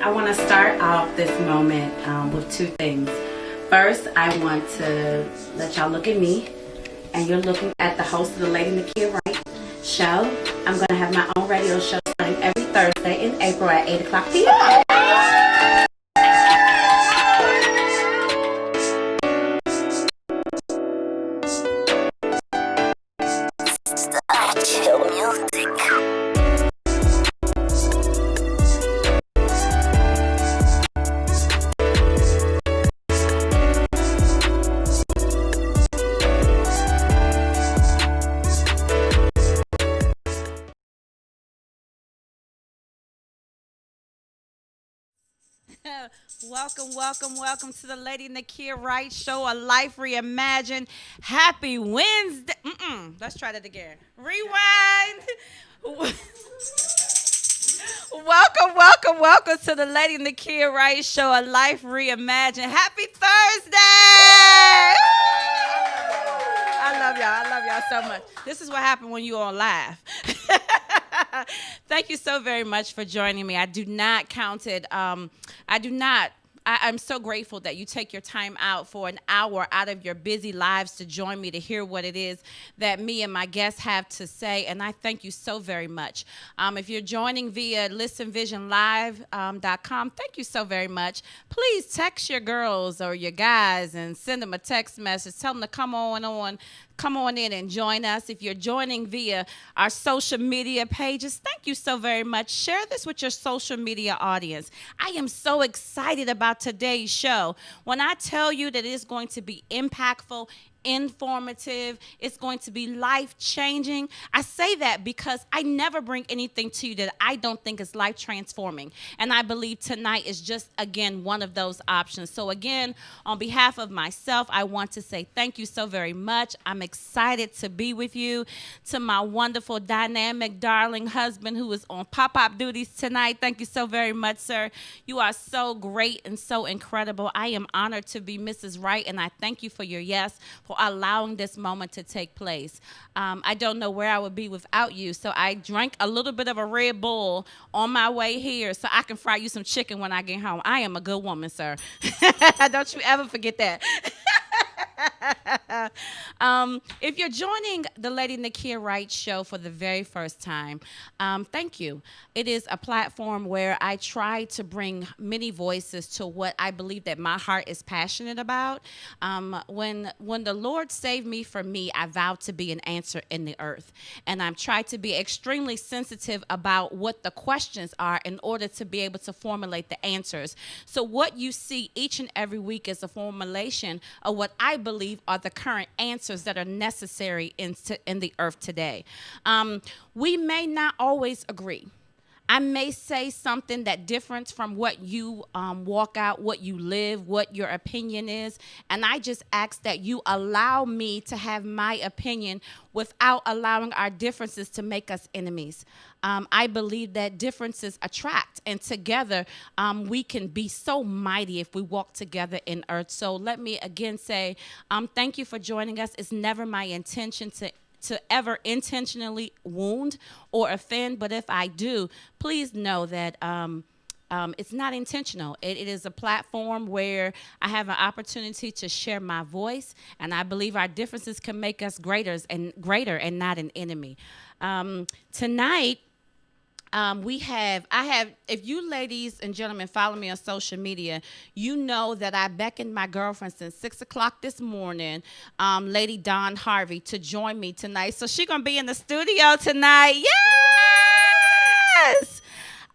I want to start off this moment with two things. First, I want to let y'all look at me, and you're looking at the host of the Lady Nakia Wright show. I'm going to have my own radio show starting every Thursday in April at 8 o'clock p.m. Welcome to the Lady Nakia Wright Show, a life reimagined. Happy Wednesday. Let's try that again. Rewind. Welcome to the Lady Nakia Wright Show, a life reimagined. Happy Thursday. I love y'all so much. This is what happened when you all laugh. Thank you so very much for joining me. I do not count it. I'm so grateful that you take your time out for an hour out of your busy lives to join me to hear what it is that me and my guests have to say, and I thank you so very much. If you're joining via listenvisionlive.com, thank you so very much. Please text your girls or your guys and send them a text message. Tell them to come on in and join us. If you're joining via our social media pages, thank you so very much. Share this with your social media audience. I am so excited about today's show. When I tell you that it's going to be impactful, informative, it's going to be life-changing. I say that because I never bring anything to you that I don't think is life-transforming. And I believe tonight is just, again, one of those options. So again, on behalf of myself, I want to say thank you so very much. I'm excited to be with you. To my wonderful, dynamic, darling husband who is on pop-up duties tonight, thank you so very much, sir. You are so great and so incredible. I am honored to be Mrs. Wright, and I thank you for your yes, for allowing this moment to take place. I don't know where I would be without you, so I drank a little bit of a Red Bull on my way here so I can fry you some chicken when I get home. I am a good woman, sir. Don't you ever forget that. If you're joining the Lady Nakia Wright Show for the very first time, thank you. It is a platform where I try to bring many voices to what I believe that my heart is passionate about. When the Lord saved me from me, I vowed to be an answer in the earth. And I'm trying to be extremely sensitive about what the questions are in order to be able to formulate the answers. So what you see each and every week is a formulation of what I believe are the current answers that are necessary in the earth today. We may not always agree. I may say something that different from what you walk out, what you live, what your opinion is. And I just ask that you allow me to have my opinion without allowing our differences to make us enemies. I believe that differences attract, and together we can be so mighty if we walk together in earth. So let me again say thank you for joining us. It's never my intention to ever intentionally wound or offend, but if I do, please know that it's not intentional. It is a platform where I have an opportunity to share my voice, and I believe our differences can make us greater and not an enemy. Tonight, if you ladies and gentlemen follow me on social media, you know that I beckoned my girlfriend since 6 o'clock this morning, Lady Dawn Harvey, to join me tonight. So she's going to be in the studio tonight. Yes!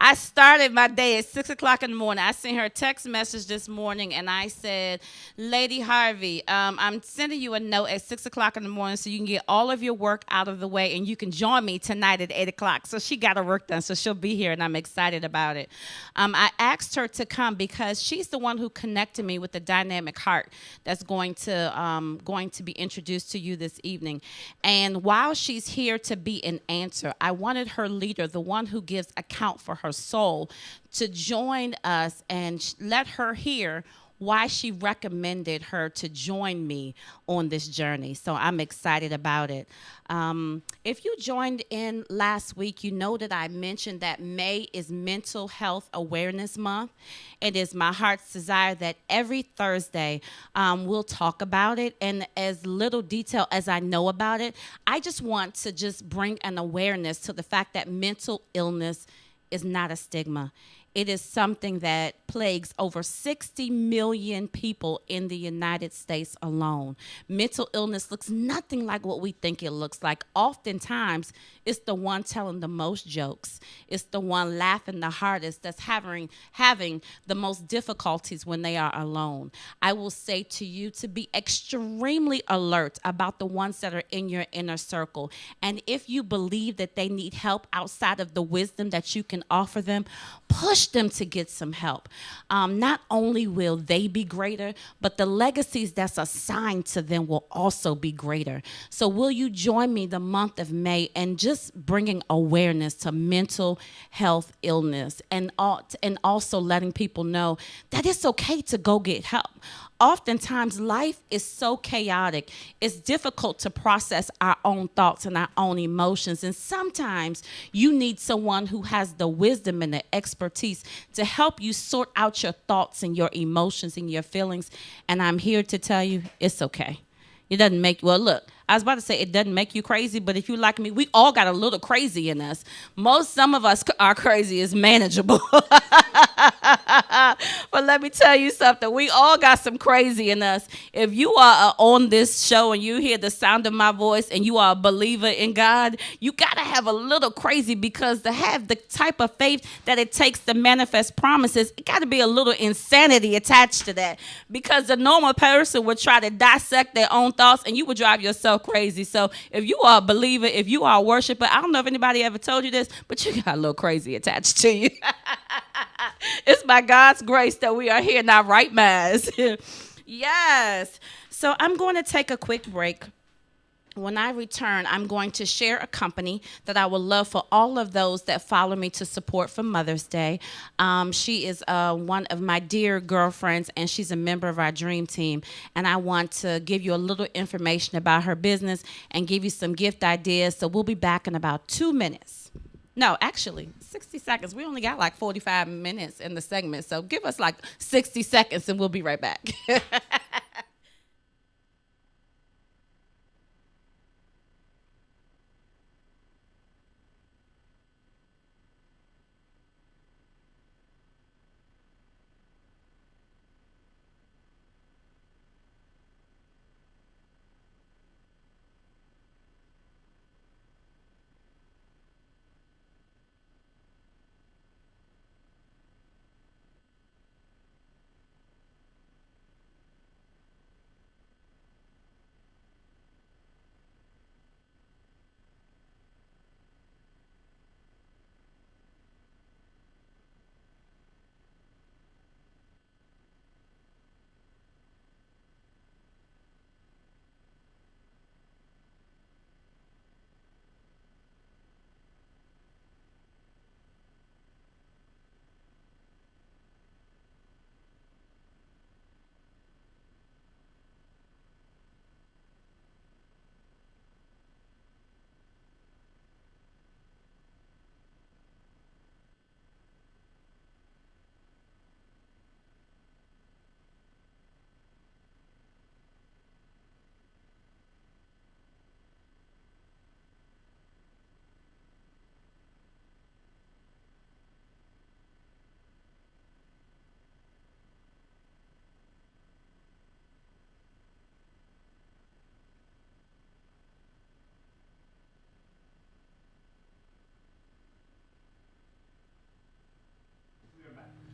I started my day at 6 o'clock in the morning. I sent her a text message this morning, and I said, Lady Harvey, I'm sending you a note at 6 o'clock in the morning so you can get all of your work out of the way, and you can join me tonight at 8 o'clock. So she got her work done, so she'll be here, and I'm excited about it. I asked her to come because she's the one who connected me with the dynamic heart that's going to be introduced to you this evening. And while she's here to be an answer, I wanted her leader, the one who gives account for her soul, to join us and let her hear why she recommended her to join me on this journey. So I'm excited about it. If you joined in last week, you know that I mentioned that May is Mental Health Awareness Month. It is my heart's desire that every Thursday we'll talk about it. And as little detail as I know about it, I just want to just bring an awareness to the fact that mental illness is not a stigma. It is something that plagues over 60 million people in the United States alone. Mental illness looks nothing like what we think it looks like. Oftentimes, it's the one telling the most jokes. It's the one laughing the hardest that's having the most difficulties when they are alone. I will say to you to be extremely alert about the ones that are in your inner circle. And if you believe that they need help outside of the wisdom that you can offer them, push them to get some help. Not only will they be greater, but the legacies that's assigned to them will also be greater. So will you join me the month of May and just bringing awareness to mental health illness, and also letting people know that it's okay to go get help. Oftentimes, life is so chaotic. It's difficult to process our own thoughts and our own emotions. And sometimes you need someone who has the wisdom and the expertise to help you sort out your thoughts and your emotions and your feelings. And I'm here to tell you it's okay. It doesn't make, well, look, I was about to say it doesn't make you crazy, but if you like me, we all got a little crazy in us. Some of us, our crazy is manageable. But let me tell you something. We all got some crazy in us. If you are on this show and you hear the sound of my voice and you are a believer in God, you got to have a little crazy, because to have the type of faith that it takes to manifest promises, it got to be a little insanity attached to that, because the normal person would try to dissect their own thoughts and you would drive yourself crazy. So if you are a believer, if you are a worshiper, I don't know if anybody ever told you this, but you got a little crazy attached to you. It's by God's grace that we are here in our right minds. Yes. So I'm going to take a quick break. When I return, I'm going to share a company that I would love for all of those that follow me to support for Mother's Day. She is one of my dear girlfriends, and she's a member of our dream team. And I want to give you a little information about her business and give you some gift ideas. So we'll be back in about 2 minutes. No, actually, 60 seconds. We only got like 45 minutes in the segment. So give us like 60 seconds and we'll be right back.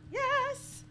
Yes.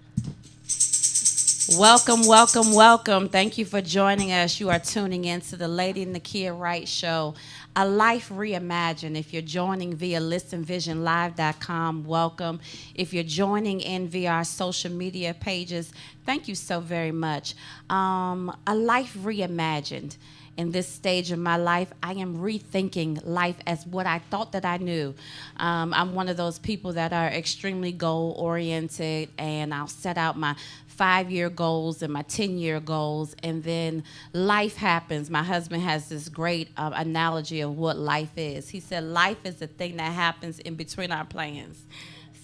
Welcome, welcome, welcome. Thank you for joining us. You are tuning in to the Lady Nakia Wright Show, a life reimagined. If you're joining via listenvisionlive.com, welcome. If you're joining in via our social media pages, thank you so very much. A life reimagined. In this stage of my life, I am rethinking life as what I thought that I knew. I'm one of those people that are extremely goal-oriented, and I'll set out my 5-year goals and my 10-year goals, and then life happens. My husband has this great analogy of what life is. He said life is the thing that happens in between our plans.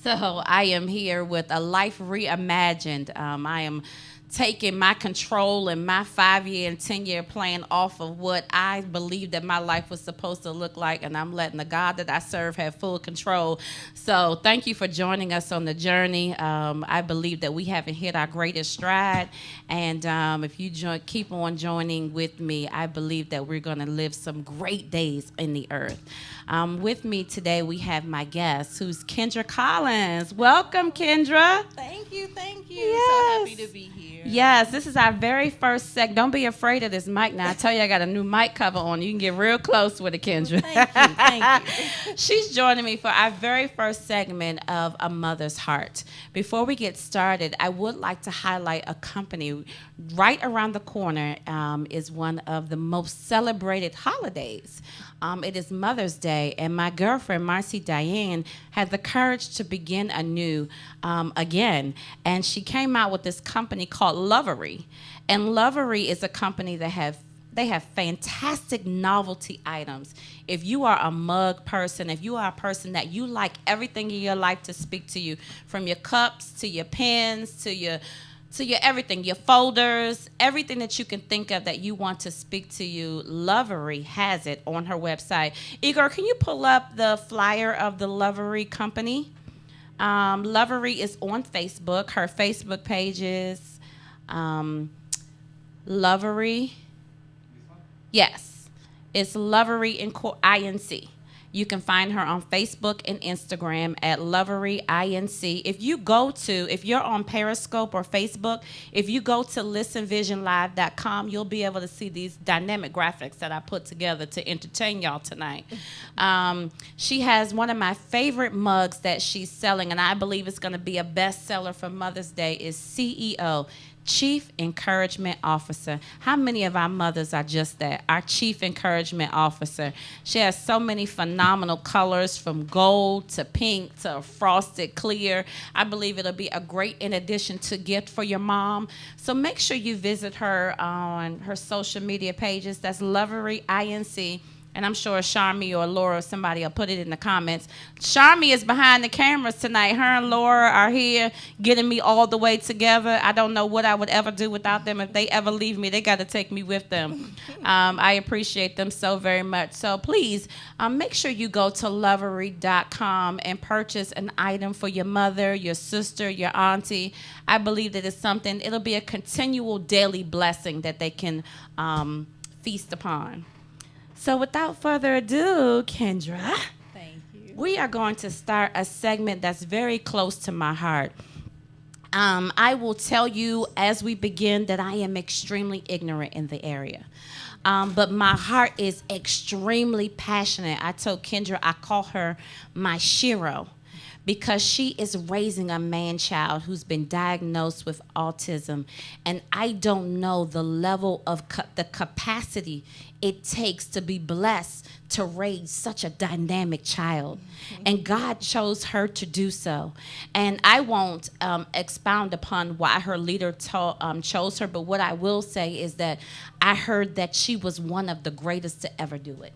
So I am here with a life reimagined. I am taking my control and my 5-year and 10-year plan off of what I believe that my life was supposed to look like, and I'm letting the God that I serve have full control. So thank you for joining us on the journey. I believe that we haven't hit our greatest stride, and if you keep on joining with me, I believe that we're going to live some great days in the earth. With me today, we have my guest, who's Kendra Collins. Welcome, Kendra. Thank you. Yes. So happy to be here. Yes, this is our very first segment. Don't be afraid of this mic now. I tell you, I got a new mic cover on. You can get real close with it, Kendra. Thank you. She's joining me for our very first segment of A Mother's Heart. Before we get started, I would like to highlight a company right around the corner. Is one of the most celebrated holidays. It is Mother's Day, and my girlfriend, Marcy Diane, had the courage to begin anew again. And she came out with this company called Lovery. And Lovery is a company that they have fantastic novelty items. If you are a mug person, if you are a person that you like everything in your life to speak to you, from your cups to your pens to your everything, your folders, everything that you can think of that you want to speak to you, Lovery has it on her website. Igor, can you pull up the flyer of the Lovery company? Lovery is on Facebook. Her Facebook page is Lovery. Yes, it's Lovery Inc. You can find her on Facebook and Instagram at Lovery Inc. If you're on Periscope or Facebook, if you go to listenvisionlive.com, you'll be able to see these dynamic graphics that I put together to entertain y'all tonight. She has one of my favorite mugs that she's selling, and I believe it's going to be a bestseller for Mother's Day, is CEO. Chief Encouragement Officer. How many of our mothers are just that? Our Chief Encouragement Officer. She has so many phenomenal colors, from gold to pink to frosted clear. I believe it'll be a great in addition to gift for your mom. So make sure you visit her on her social media pages. That's Lovery Inc. And I'm sure Sharmi or Laura or somebody will put it in the comments. Sharmi is behind the cameras tonight. Her and Laura are here getting me all the way together. I don't know what I would ever do without them. If they ever leave me, they got to take me with them. I appreciate them so very much. So please make sure you go to lovery.com and purchase an item for your mother, your sister, your auntie. I believe that it's something, it'll be a continual daily blessing that they can feast upon. So without further ado, Kendra, Thank you. we are going to start a segment that's very close to my heart. I will tell you as we begin that I am extremely ignorant in the area. But my heart is extremely passionate. I told Kendra I call her my Shiro, because she is raising a man-child who's been diagnosed with autism. And I don't know the level of the capacity it takes to be blessed to raise such a dynamic child. Mm-hmm. And God chose her to do so. And I won't expound upon why her leader chose her, but what I will say is that I heard that she was one of the greatest to ever do it.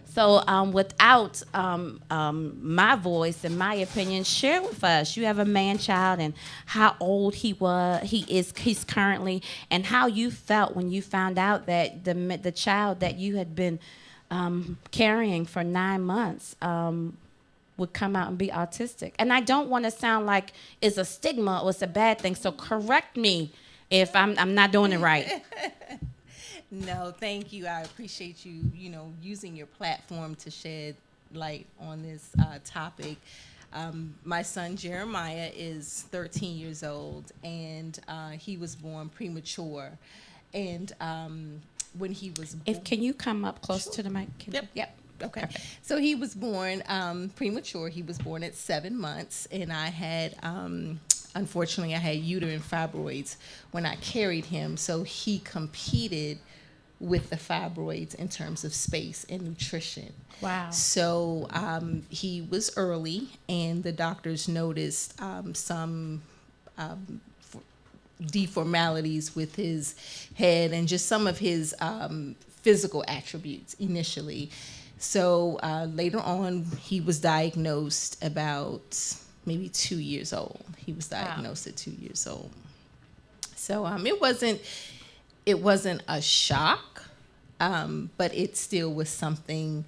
So without my voice and my opinion, share with us. You have a man-child, and how old he's currently, and how you felt when you found out that the child that you had been carrying for 9 months would come out and be autistic. And I don't want to sound like it's a stigma or it's a bad thing. So correct me if I'm not doing it right. No, thank you. I appreciate you, using your platform to shed light on this topic. My son Jeremiah is 13 years old, and he was born premature. And when he was Can you come up close to the mic? Yep. Okay. Perfect. So he was born premature. He was born at 7 months, and I had, unfortunately, I had uterine fibroids when I carried him. So he competed with the fibroids in terms of space and nutrition. Wow. So he was early, and the doctors noticed some deformalities with his head and just some of his physical attributes initially. So later on, he was diagnosed about maybe 2 years old. He was diagnosed at 2 years old. So it wasn't a shock, but it still was something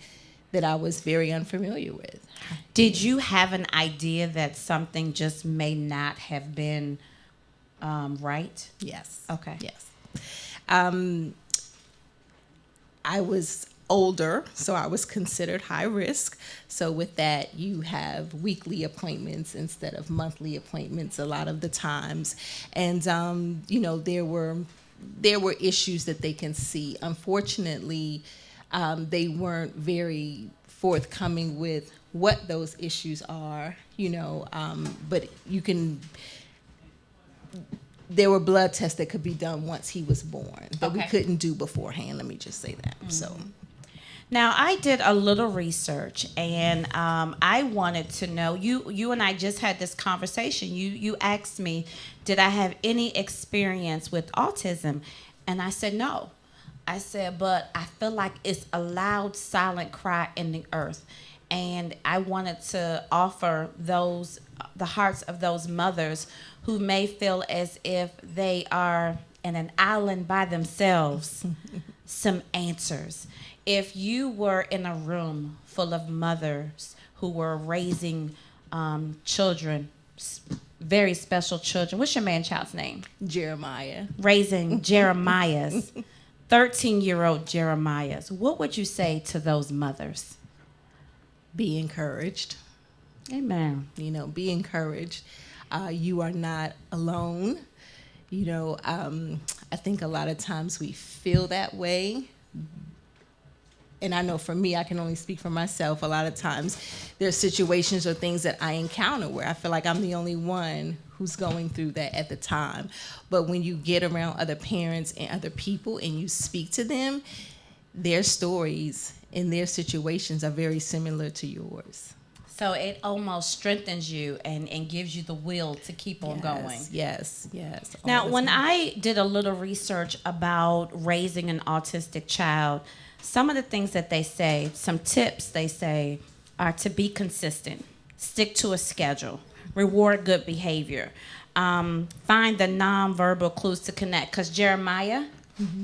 that I was very unfamiliar with. Did you have an idea that something just may not have been right? Yes. Okay. Yes. I was older, so I was considered high risk. So with that, you have weekly appointments instead of monthly appointments a lot of the times. And, there were issues that they can see. Unfortunately, they weren't very forthcoming with what those issues are, but there were blood tests that could be done once he was born that we couldn't do beforehand. Let me just say that. Mm-hmm. So, now I did a little research, and I wanted to know. You and I just had this conversation. You asked me, did I have any experience with autism, and I said no. I said, but I feel like it's a loud, silent cry in the earth, and I wanted to offer the hearts of those mothers who may feel as if they are in an island by themselves, some answers. If you were in a room full of mothers who were raising children, very special children, what's your man-child's name? Jeremiah. Raising Jeremiah's, 13-year-old Jeremiah's, what would you say to those mothers? Be encouraged. Amen. Be encouraged. You are not alone. I think a lot of times we feel that way. And I know for me, I can only speak for myself. A lot of times there's situations or things that I encounter where I feel like I'm the only one who's going through that at the time. But when you get around other parents and other people and you speak to them, their stories and their situations are very similar to yours. So it almost strengthens you and gives you the will to keep on going. Yes. Now, when I did a little research about raising an autistic child, some of the things that they say, some tips they say, are to be consistent, stick to a schedule, reward good behavior, find the nonverbal clues to connect. Because Jeremiah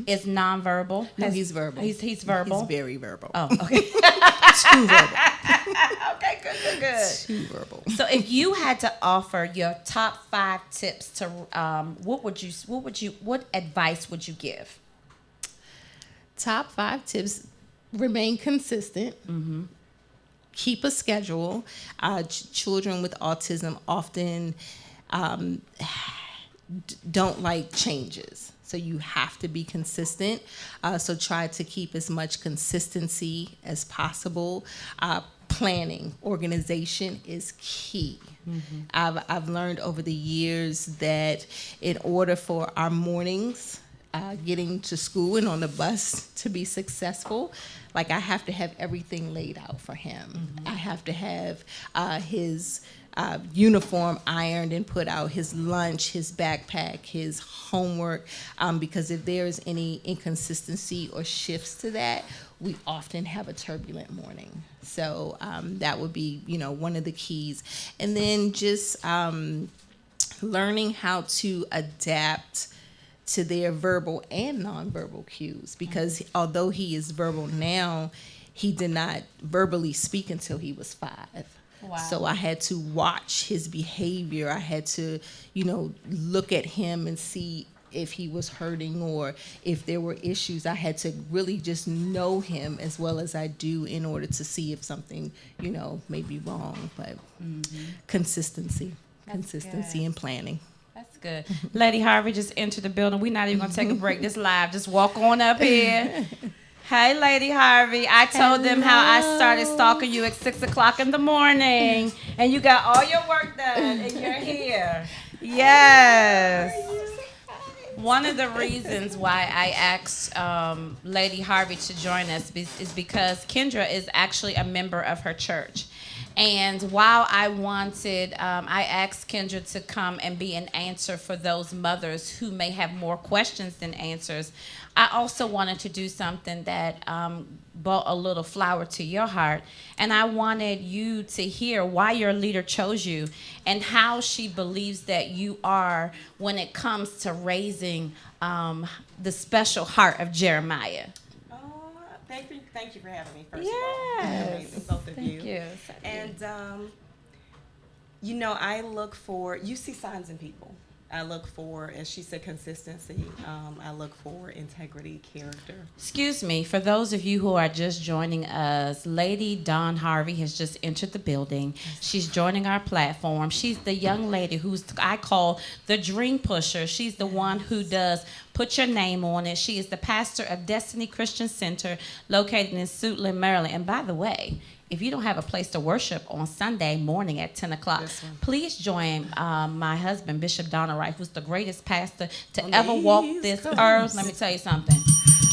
is nonverbal. No, he's verbal. He's verbal. He's very verbal. Oh, okay. Too verbal. Okay, good. Too verbal. So, if you had to offer your top 5 tips to, what advice would you give? Top 5 tips: remain consistent. Mm-hmm. Keep a schedule. Children with autism often don't like changes. So you have to be consistent. So try to keep as much consistency as possible. Planning, organization is key. Mm-hmm. I've learned over the years that in order for our mornings, getting to school and on the bus to be successful, like I have to have everything laid out for him. Mm-hmm. I have to have his uniform ironed and put out, his lunch, his backpack, his homework, because if there's any inconsistency or shifts to that, we often have a turbulent morning. So that would be, one of the keys. And then just learning how to adapt to their verbal and nonverbal cues, because although he is verbal now, he did not verbally speak until he was 5. Wow. So I had to watch his behavior. I had to, look at him and see if he was hurting or if there were issues. I had to really just know him as well as I do in order to see if something, may be wrong. But consistency and planning. That's good. Lady Harvey just entered the building. We're not even going to take a break. This live. Just walk on up here. Hey, Lady Harvey. I told them how I started stalking you at 6 o'clock in the morning, and you got all your work done, and you're here. Yes. One of the reasons why I asked Lady Harvey to join us is because Kendra is actually a member of her church. And while I wanted, I asked Kendra to come and be an answer for those mothers who may have more questions than answers. I also wanted to do something that brought a little flower to your heart. And I wanted you to hear why your leader chose you and how she believes that you are when it comes to raising the special heart of Jeremiah. Oh, thank you for having me, first Yes. of all. Amazing, both of you. Thank you. And, I look for, you see signs in people. I look for, as she said, consistency. I look for integrity, character. Excuse me, for those of you who are just joining us, Lady Dawn Harvey has just entered the building. She's joining our platform. She's the young lady who's I call the dream pusher. She's the one who does put your name on it. She is the pastor of Destiny Christian Center located in Suitland, Maryland. And by the way, if you don't have a place to worship on Sunday morning at 10 o'clock, please join my husband, Bishop Wright, who's the greatest pastor to ever walk this earth. Let me tell you something.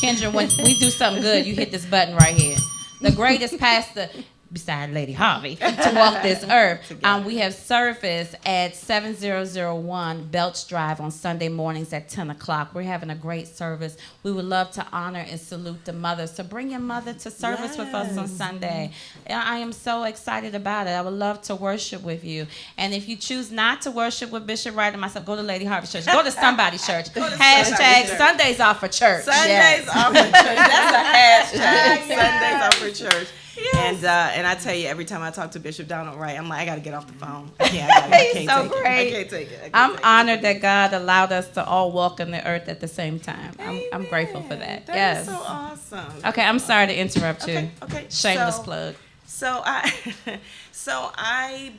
Kendra, when we do something good, you hit this button right here. The greatest pastor, beside Lady Harvey, to walk this earth. We have service at 7001 Belch Drive on Sunday mornings at 10 o'clock. We're having a great service. We would love to honor and salute the mothers. So bring your mother to service with us on Sunday. I am so excited about it. I would love to worship with you. And if you choose not to worship with Bishop Wright and myself, go to Lady Harvey Church. Go to somebody's church. Hashtag Sundays off for church. Sundays off for church. That's a hashtag. Sundays off for church. Yes. And I tell you, every time I talk to Bishop Donald Wright, I'm like, I got to get off the phone. I can't He's so great. I can't take it. I'm honored that God allowed us to all walk in the earth at the same time. I'm grateful for that. That is so awesome. Okay, I'm sorry to interrupt you. Okay. Shameless plug. So I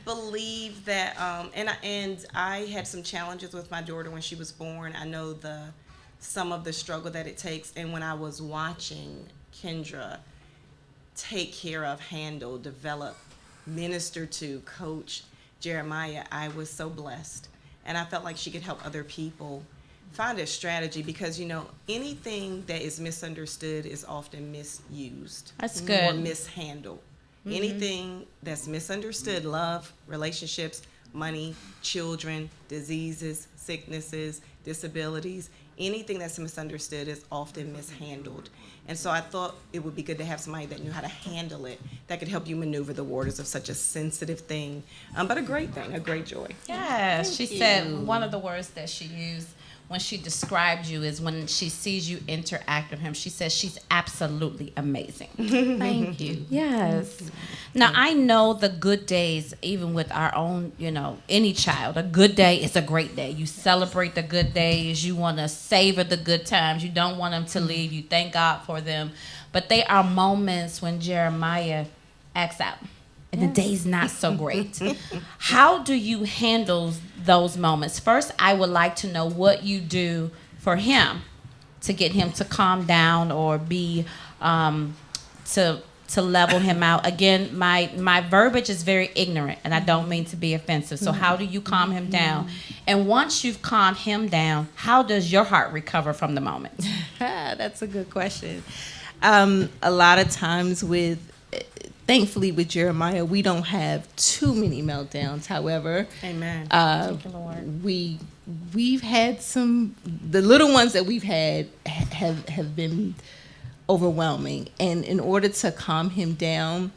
believe that, and I had some challenges with my daughter when she was born. I know some of the struggle that it takes, and when I was watching Kendra take care of, handle, develop, minister to, coach Jeremiah, I was so blessed. And I felt like she could help other people find a strategy because, anything that is misunderstood is often misused. That's good. Or mishandled. Mm-hmm. Anything that's misunderstood, love, relationships, money, children, diseases, sicknesses, disabilities, anything that's misunderstood is often mishandled. And so I thought it would be good to have somebody that knew how to handle it, that could help you maneuver the waters of such a sensitive thing, but a great thing, a great joy. Yes, she said one of the words that she used when she described you is when she sees you interact with him, she says she's absolutely amazing. Thank you. Yes. Now, I know the good days, even with our own, any child, a good day is a great day. You celebrate the good days. You want to savor the good times. You don't want them to leave. You thank God for them. But they are moments when Jeremiah acts out. And the day's not so great. How do you handle those moments? First, I would like to know what you do for him to get him to calm down or be to level him out. Again, my verbiage is very ignorant, and I don't mean to be offensive. So how do you calm him down? And once you've calmed him down, how does your heart recover from the moment? That's a good question. A lot of times thankfully with Jeremiah, we don't have too many meltdowns. However, Amen. We've had the little ones that we've had have been overwhelming. And in order to calm him down,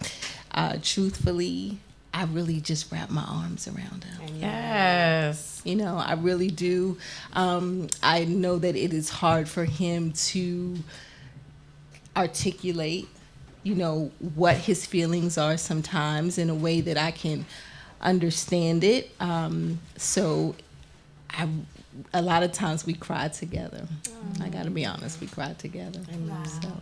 truthfully, I really just wrap my arms around him. Yes. I really do. I know that it is hard for him to articulate what his feelings are sometimes in a way that I can understand it. So a lot of times we cry together. I got to be honest, we cry together. Wow. So.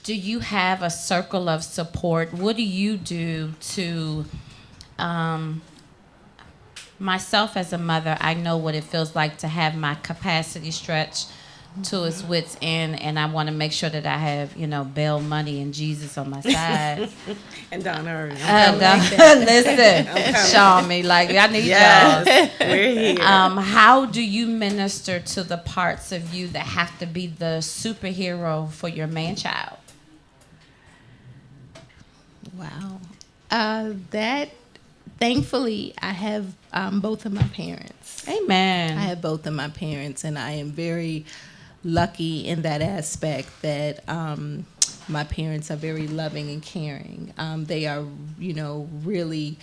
Do you have a circle of support? What do you do to, myself as a mother, I know what it feels like to have my capacity stretched to its wits end, and I want to make sure that I have, bail money and Jesus on my side. And Donna, listen, show me, I need y'all. We're here. How do you minister to the parts of you that have to be the superhero for your man-child? Wow. That thankfully I have both of my parents. Amen. I have both of my parents, and I am very lucky in that aspect that my parents are very loving and caring. They are, really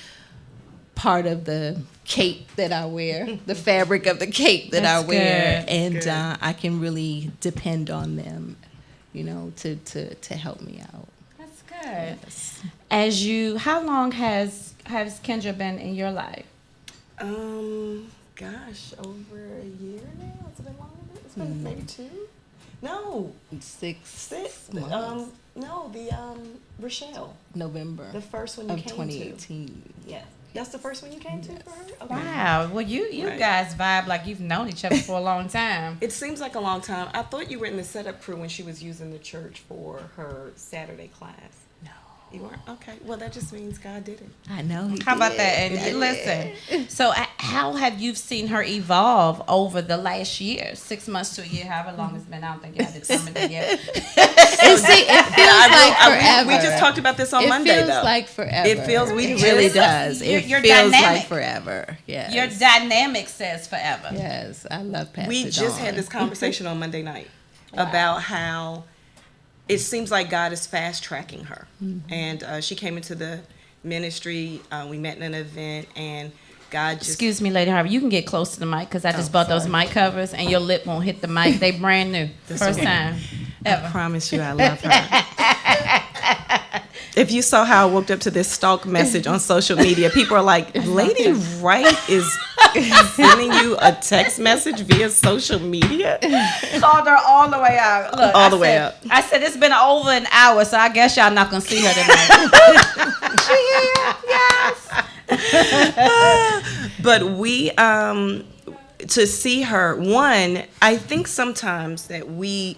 part of the cape that I wear, the fabric of the cape that I wear, good. and I can really depend on them, to help me out. That's good. Yes. How long has Kendra been in your life? Gosh, over a year now. It's been longer. It's been maybe 2. No, Six months. No, Rochelle. November The first one you of came 2018. to. Yeah, that's the first one you came to for her. Okay. Wow. Well, you Right. guys vibe like you've known each other for a long time. It seems like a long time. I thought you were in the setup crew when she was using the church for her Saturday class. No. You weren't? Okay. Well, that just means God did it. I know. How about that? And listen, so how have you seen her evolve over the last year? 6 months to a year, however long it's been. I don't think y'all determined it yet. It feels like forever. We just talked about this on Monday, It feels though. like forever. It feels. It really does. It Your feels dynamic. like forever. Yes. Your dynamic says forever. Yes, I love Pastor We just Dawn. had this conversation on Monday night about how it seems like God is fast tracking her. And she came into the ministry. We met in an event, and God just. Excuse me, Lady Harvey. You can get close to the mic because I just bought those mic covers, and your lip won't hit the mic. They brand new, first time ever. I promise you, I love her. If you saw how I woke up to this stalk message on social media, people are like, Lady Wright is sending you a text message via social media? Called her all the way out. Look, All the way up. I said it's been over an hour, so I guess y'all not gonna see her tonight. But we, to see her, I think sometimes that we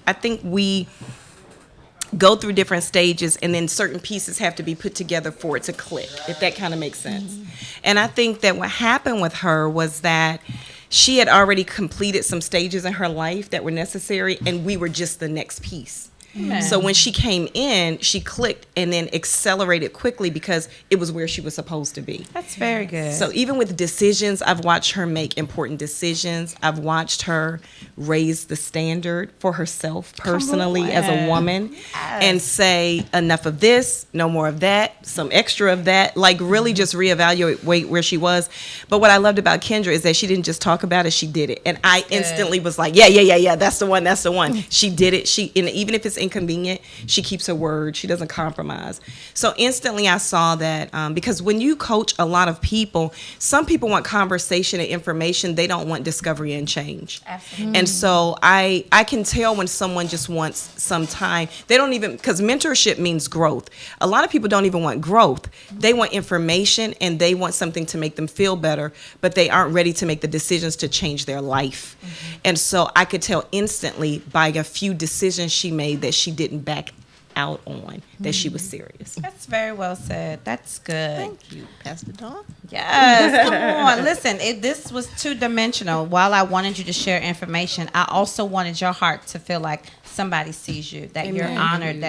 go through different stages, and then certain pieces have to be put together for it to click, if that kind of makes sense. And I think that what happened with her was that she had already completed some stages in her life that were necessary, and we were just the next piece. Amen. So when she came in, she clicked and then accelerated quickly because it was where she was supposed to be. That's very good. So even with decisions, I've watched her make important decisions. I've watched her raise the standard for herself personally as a woman and say enough of this, no more of that, some extra of that, like really just reevaluate where she was. But what I loved about Kendra is that she didn't just talk about it, she did it. And I instantly was like, yeah, that's the one. She did it. And even if it's inconvenient, she keeps her word. She doesn't compromise. So instantly I saw that because when you coach a lot of people, some people want conversation and information. They don't want discovery and change. Absolutely. And so I can tell when someone just wants some time. They don't even, because mentorship means growth. A lot of people don't even want growth. They want information and they want something to make them feel better, but they aren't ready to make the decisions to change their life. And so I could tell instantly by a few decisions she made that she didn't back out on, that she was serious. That's very well said. That's good. Thank you, Pastor Dawn. Yes, come on. Listen, this was two-dimensional. While I wanted you to share information, I also wanted your heart to feel like somebody sees you, that you're honored,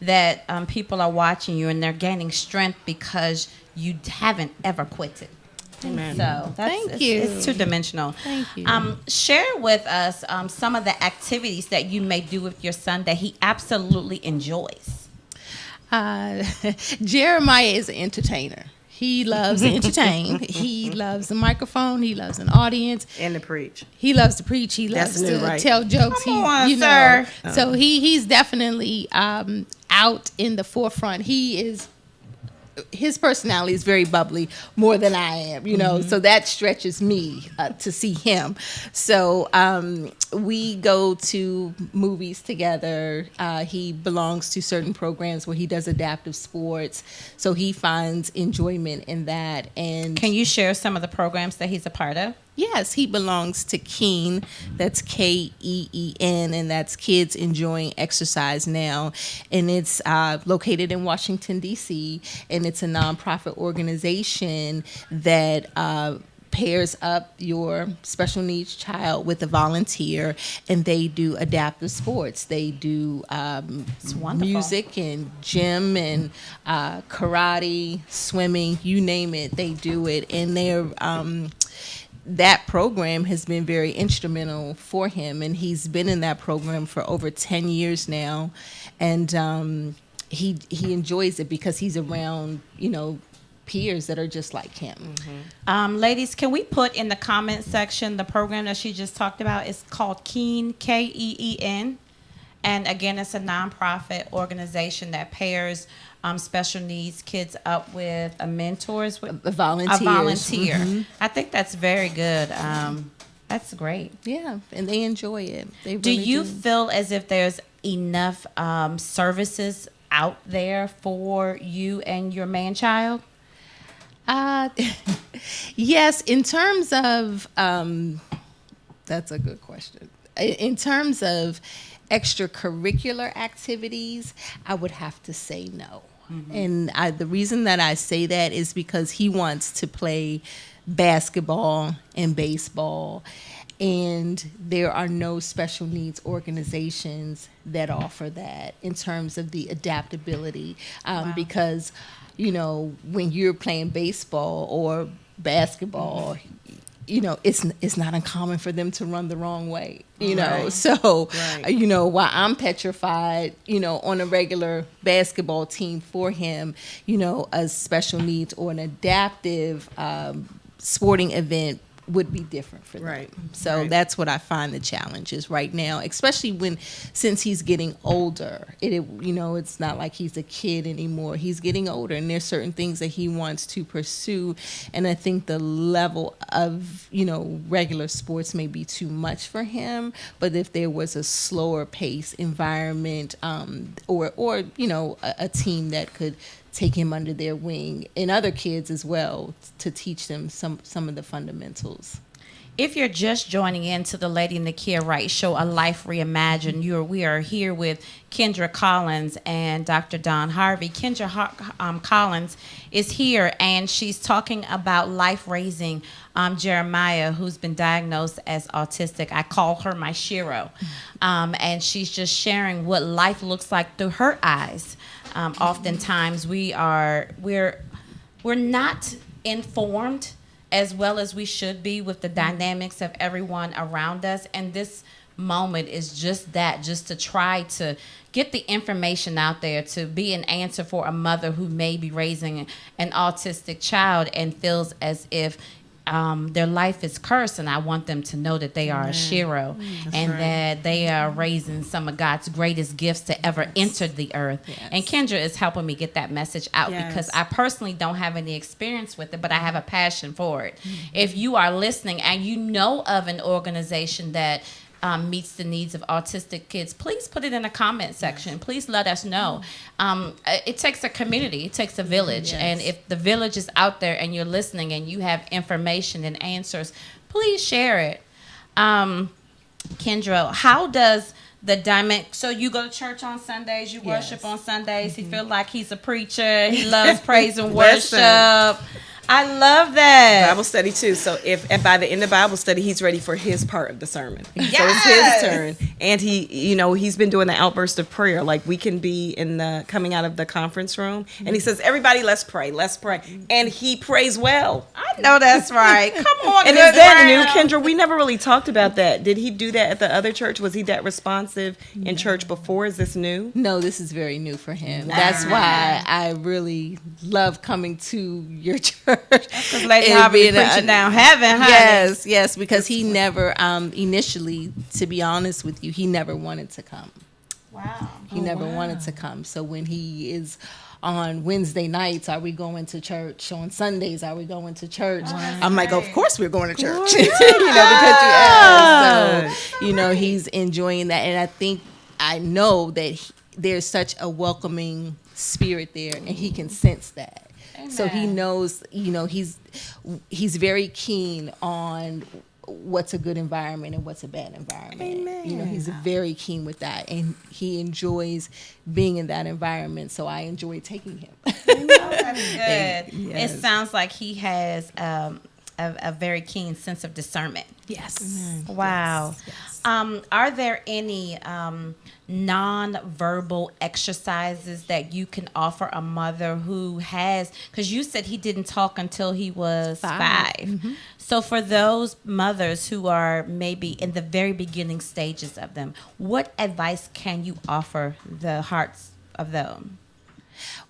that people are watching you and they're gaining strength because you haven't ever quitted. Amen. So Thank you. It's two-dimensional. Thank you. Share with us some of the activities that you may do with your son that he absolutely enjoys. Jeremiah is an entertainer. He loves to entertain. He loves the microphone. He loves an audience. And to preach. He loves to preach. He loves That's new, to right? tell jokes. Come on, sir. So he's definitely out in the forefront. His personality is very bubbly, more than I am, so that stretches me to see him. So we go to movies together. He belongs to certain programs where he does adaptive sports, so he finds enjoyment in that. And Can you share some of the programs that he's a part of? yes, he belongs to KEEN. That's KEEN, and that's Kids Enjoying Exercise Now. And it's located in Washington, D.C., and it's a nonprofit organization that pairs up your special needs child with a volunteer, and they do adaptive sports. They do music and gym and karate, swimming, you name it, they do it. And that program has been very instrumental for him, and he's been in that program for over 10 years now. And he enjoys it because he's around, peers that are just like him. Ladies, can we put in the comment section the program that she just talked about? It's called Keen, Keen. And again, it's a nonprofit organization that pairs special needs kids up with a volunteer. I think that's very good. That's great. Yeah, and they enjoy it. They really do you feel as if there's enough services out there for you and your man-child? Yes, in terms of, that's a good question. In terms of extracurricular activities, I would have to say no. And the reason that I say that is because he wants to play basketball and baseball, and there are no special needs organizations that offer that in terms of the adaptability. Because when you're playing baseball or basketball, it's not uncommon for them to run the wrong way, Right. So, Right. While I'm petrified, on a regular basketball team for him, a special needs or an adaptive sporting event would be different for them. Right. So Right. that's what I find the challenge is right now, especially since he's getting older. It's not like he's a kid anymore. He's getting older, and there's certain things that he wants to pursue. And I think the level of, regular sports may be too much for him. But if there was a slower pace environment, or a team that could take him under their wing, and other kids as well, to teach them some of the fundamentals. If you're just joining into the Lady Nakia Wright Show, A Life Reimagined, we are here with Kendra Collins and Dr. Don Harvey. Kendra Collins is here, and she's talking about life raising Jeremiah, who's been diagnosed as autistic. I call her my Shiro. And she's just sharing what life looks like through her eyes. Oftentimes we're not informed as well as we should be with the dynamics of everyone around us, and this moment is just to try to get the information out there, to be an answer for a mother who may be raising an autistic child and feels as if their life is cursed, and I want them to know that they are a Shiro, and that they are raising some of God's greatest gifts to ever enter the earth. Yes. And Kendra is helping me get that message out because I personally don't have any experience with it, but I have a passion for it. If you are listening and you know of an organization that meets the needs of autistic kids, please put it in the comment section. Please let us know. It takes a community. It takes a village. Yes. And if the village is out there and you're listening and you have information and answers, please share it. Kendra, how does the dynamic, so you go to church on Sundays, you worship on Sundays, he feels like he's a preacher, he loves praise and worship. I love that. Bible study too. So if by the end of Bible study, he's ready for his part of the sermon. Yes. So it's his turn. And he's been doing the outburst of prayer. Like we can be coming out of the conference room, and he says, "Everybody, let's pray, let's pray." And he prays well. I know that's right. Come on, And good is that new, ground. Kendra? We never really talked about that. Did he do that at the other church? Was he that responsive in church before? Is this new? No, this is very new for him. That's why I really love coming to your church. Because Lady Harvey preaching down heaven, honey. Yes, because he never, initially, to be honest with you, he never wanted to come. Wow. He never wanted to come. So when he is on Wednesday nights, are we going to church? On Sundays, are we going to church? I'm like, of course we're going to church. Because you asked. So, he's enjoying that. And I know that there's such a welcoming spirit there, and he can sense that. Amen. So he knows, he's very keen on what's a good environment and what's a bad environment. Amen. He's very keen with that, and he enjoys being in that environment. So I enjoy taking him. That's good. Yes. It sounds like he has a very keen sense of discernment. Yes. Wow. Yes. Are there any non-verbal exercises that you can offer a mother who has, because you said he didn't talk until he was 5. So for those mothers who are maybe in the very beginning stages of them, what advice can you offer the hearts of them?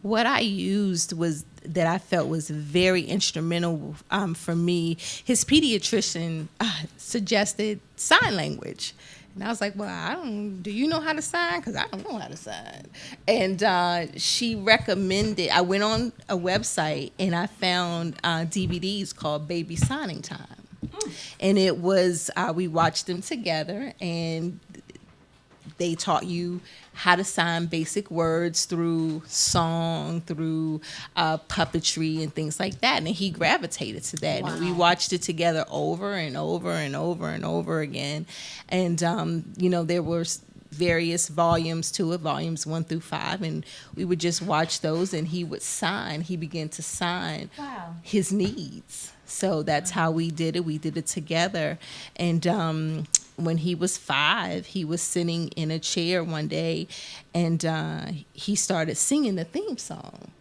What I used was that I felt was very instrumental for me. His pediatrician suggested sign language. And I was like, well, do you know how to sign? Because I don't know how to sign. And she recommended, I went on a website and I found DVDs called Baby Signing Time. And it was, we watched them together, and they taught you how to sign basic words through song, through puppetry and things like that. And he gravitated to that. Wow. And we watched it together over and over and over and over again. And, there were various volumes to it, volumes 1 through 5. And we would just watch those, and he would sign. He began to sign his needs. So that's how we did it. We did it together. And when he was 5, he was sitting in a chair one day, and he started singing the theme song.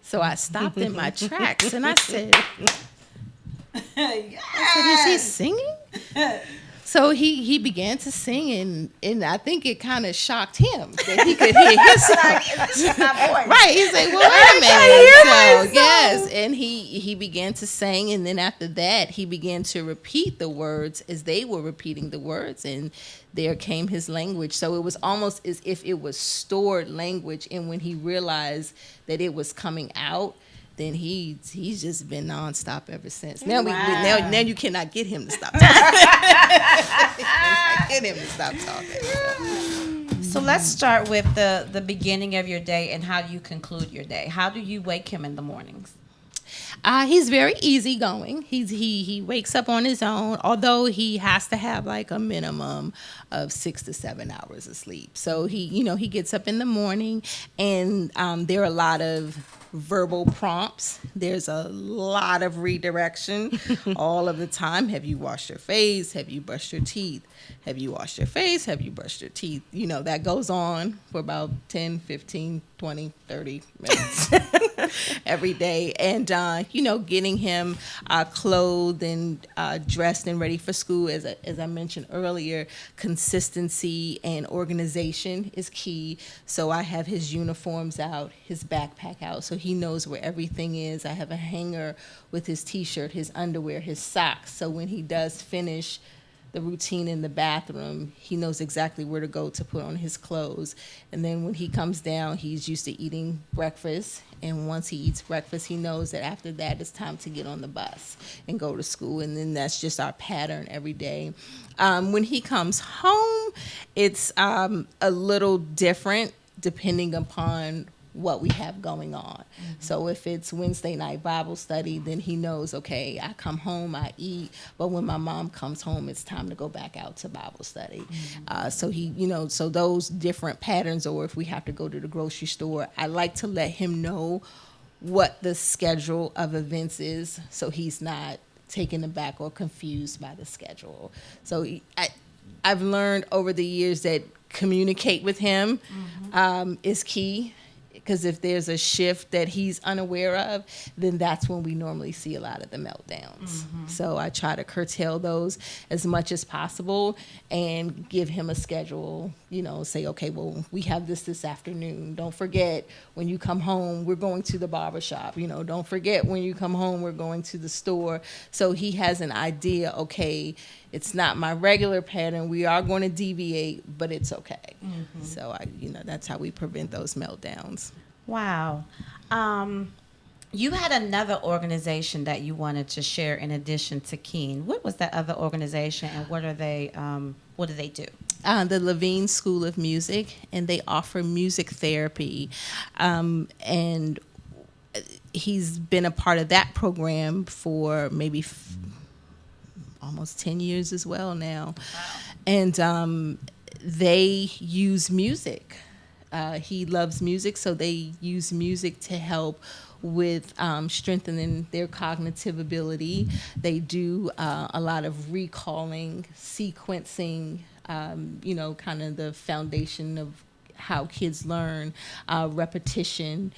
So I stopped in my tracks, and I said, is he singing? So he began to sing, and I think it kind of shocked him that he could hear his song. Right. He's like, well, wait a minute. So, yes. And he began to sing, and then after that, he began to repeat the words as they were repeating the words, and there came his language. So it was almost as if it was stored language, and when he realized that it was coming out, then he's just been nonstop ever since. Now now you cannot get him to stop talking. Get him to stop talking. So let's start with the beginning of your day and how you conclude your day. How do you wake him in the mornings? He's very easygoing. He wakes up on his own, although he has to have like a minimum of 6 to 7 hours of sleep. So he gets up in the morning, and there are a lot of verbal prompts. There's a lot of redirection all of the time. Have you washed your face? Have you brushed your teeth? Have you washed your face? Have you brushed your teeth? That goes on for about 10, 15, 20, 30 minutes every day. And, getting him clothed and dressed and ready for school, as I mentioned earlier, consistency and organization is key. So I have his uniforms out, his backpack out, so he knows where everything is. I have a hanger with his T-shirt, his underwear, his socks. So when he does finish the routine in the bathroom, he knows exactly where to go to put on his clothes. And then when he comes down, he's used to eating breakfast. And once he eats breakfast, he knows that after that, it's time to get on the bus and go to school. And then that's just our pattern every day. When he comes home, it's a little different depending upon what we have going on. Mm-hmm. So if it's Wednesday night Bible study, then he knows, okay, I come home, I eat, but when my mom comes home, it's time to go back out to Bible study. Mm-hmm. So those different patterns, or if we have to go to the grocery store, I like to let him know what the schedule of events is, so he's not taken aback or confused by the schedule. So I've learned over the years that communicate with him is key. Because if there's a shift that he's unaware of, then that's when we normally see a lot of the meltdowns. Mm-hmm. So I try to curtail those as much as possible and give him a schedule, say, okay, well, we have this afternoon. Don't forget, when you come home, we're going to the barbershop. Don't forget, when you come home, we're going to the store. So he has an idea, okay, it's not my regular pattern. We are going to deviate, but it's okay. Mm-hmm. So that's how we prevent those meltdowns. Wow. You had another organization that you wanted to share in addition to Keen. What was that other organization, and what are they? What do they do? The Levine School of Music, and they offer music therapy, and he's been a part of that program for maybe almost 10 years as well now. Wow. And they use music. He loves music, so they use music to help with strengthening their cognitive ability. They do a lot of recalling, sequencing, kind of the foundation of how kids learn, repetition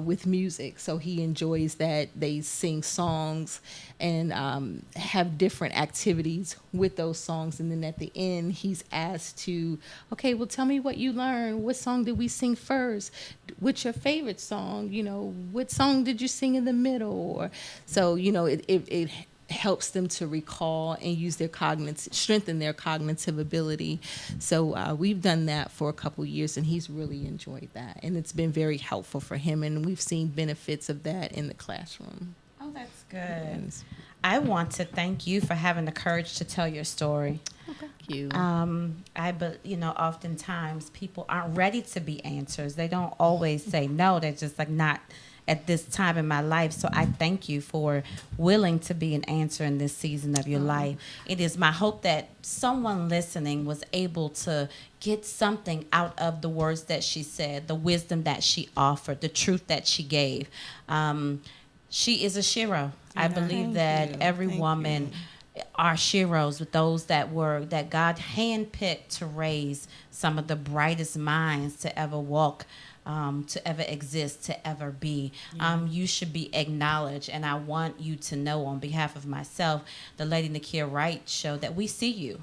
with music. So he enjoys that. They sing songs and have different activities with those songs. And then at the end, he's asked to, okay, well, tell me what you learned. What song did we sing first? What's your favorite song? What song did you sing in the middle? Or so, it helps them to recall and use their strengthen their cognitive ability. So we've done that for a couple years, and he's really enjoyed that, and it's been very helpful for him, and we've seen benefits of that in the classroom. Oh, that's good. I want to thank you for having the courage to tell your story. Oh, thank you. Oftentimes people aren't ready to be answers. They don't always say no. They're just like, not at this time in my life. So I thank you for willing to be an answer in this season of your life. It is my hope that someone listening was able to get something out of the words that she said, the wisdom that she offered, the truth that she gave. She is a shero. I believe that every woman are sheroes, with those that God handpicked to raise some of the brightest minds to ever walk, to ever exist, to ever be. You should be acknowledged, and I want you to know, on behalf of myself, the Lady Nakia Wright show, that we see you.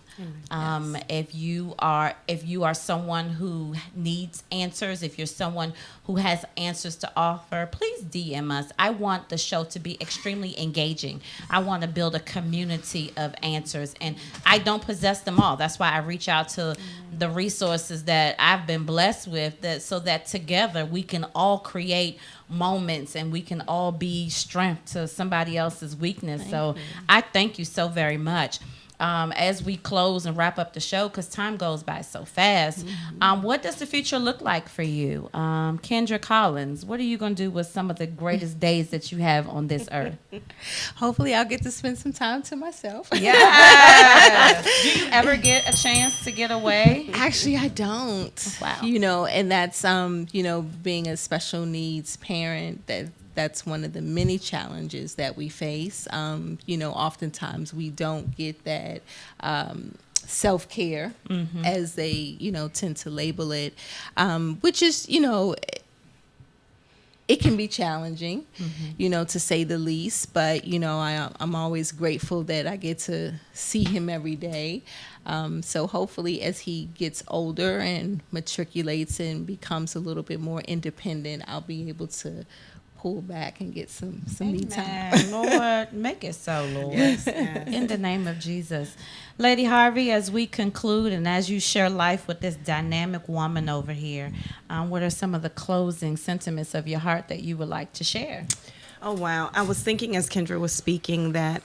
If you are someone who needs answers, if you're someone who has answers to offer, please DM us. I want the show to be extremely engaging. I want to build a community of answers, and I don't possess them all. That's why I reach out to the resources that I've been blessed with, so that together we can all create moments and we can all be strength to somebody else's weakness. I thank you so very much. As we close and wrap up the show, because time goes by so fast, what does the future look like for you? Kendra Collins, what are you going to do with some of the greatest days that you have on this earth? Hopefully I'll get to spend some time to myself. Yes. Do you ever get a chance to get away? Actually, I don't. Wow. And that's, being a special needs parent, that's one of the many challenges that we face. Oftentimes we don't get that self-care, as they, tend to label it, which is, it can be challenging, to say the least. But, I'm always grateful that I get to see him every day. So hopefully as he gets older and matriculates and becomes a little bit more independent, I'll be able to pull back and get some me time. Lord, make it so, Lord. Yes. In the name of Jesus. Lady Harvey, as we conclude and as you share life with this dynamic woman over here, what are some of the closing sentiments of your heart that you would like to share? Oh, wow. I was thinking as Kendra was speaking that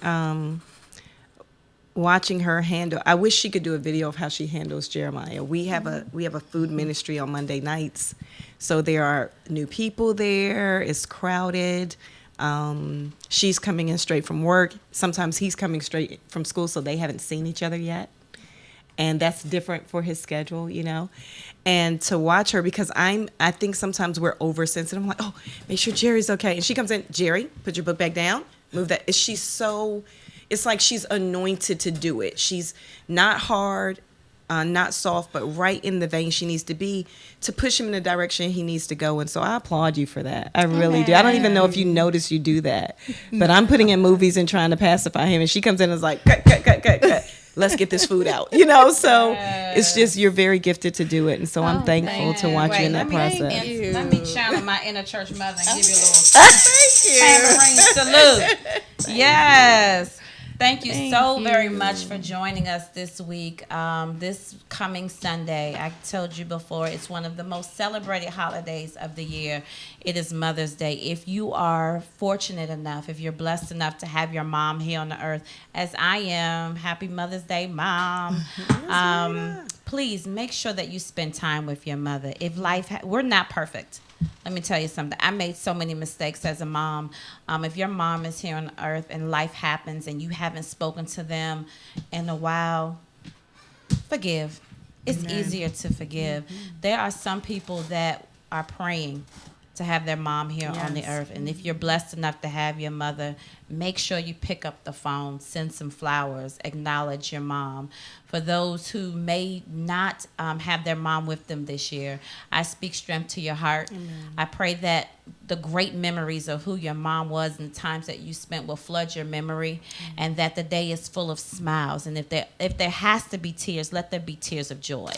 watching her handle, I wish she could do a video of how she handles Jeremiah. We have a food ministry on Monday nights. So there are new people there. It's crowded. She's coming in straight from work. Sometimes he's coming straight from school, so they haven't seen each other yet. And that's different for his schedule, And to watch her, because I think sometimes we're oversensitive. I'm like, oh, make sure Jerry's okay. And she comes in, Jerry, put your book back down. Move that. It's like she's anointed to do it. She's not hard, not soft, but right in the vein she needs to be to push him in the direction he needs to go. And so I applaud you for that. I really do. I don't even know if you notice you do that. But I'm putting in movies and trying to pacify him. And she comes in and is like, cut. Let's get this food out. So it's just, you're very gifted to do it. And so I'm thankful to watch you in that process. Let me channel my inner church mother and give you a little hammering salute. Yes. Thank you so very much for joining us this week. This coming Sunday, I told you before, it's one of the most celebrated holidays of the year. It is Mother's Day. If you are fortunate enough, if you're blessed enough to have your mom here on the earth, as I am, happy Mother's Day, Mom. Please make sure that you spend time with your mother. If we're not perfect. Let me tell you something. I made so many mistakes as a mom. If your mom is here on earth and life happens and you haven't spoken to them in a while, forgive. It's easier to forgive. There are some people that are praying to have their mom here on the Yes. earth. And if you're blessed enough to have your mother, make sure you pick up the phone, send some flowers, acknowledge your mom. For those who may not have their mom with them this year, I speak strength to your heart. Amen. I pray that the great memories of who your mom was and the times that you spent will flood your memory, and that the day is full of smiles. And if there has to be tears, let there be tears of joy.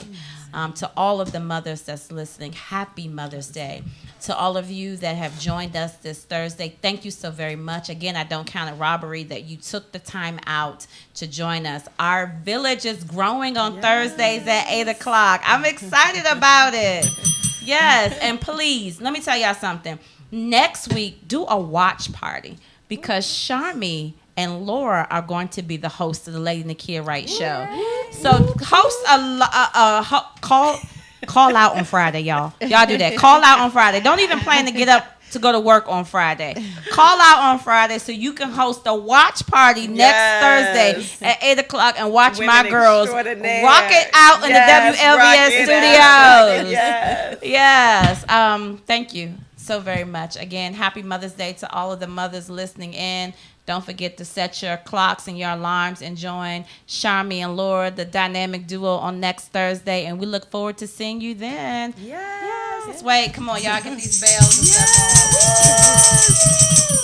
To all of the mothers that's listening, happy Mother's Day. To all of you that have joined us this Thursday, thank you so very much. Again, I don't count it robbery that you took the time out to join us. Our village is growing on Thursdays at 8 o'clock. I'm excited about it. Yes, and please, let me tell y'all something. Next week, do a watch party, because Sharmi and Laura are going to be the hosts of the Lady Nakia Wright show. So host call out on Friday, y'all. Y'all do that. Call out on Friday. Don't even plan to get up to go to work on Friday. Call out on Friday so you can host a watch party next Thursday at 8 o'clock and watch my girls rock it out in the WLVS studios. Yes. Thank you so very much. Again, happy Mother's Day to all of the mothers listening in. Don't forget to set your clocks and your alarms and join Sharmi and Laura, the dynamic duo, on next Thursday. And we look forward to seeing you then. Yes. Wait, come on, y'all. Get these bells and stuff on.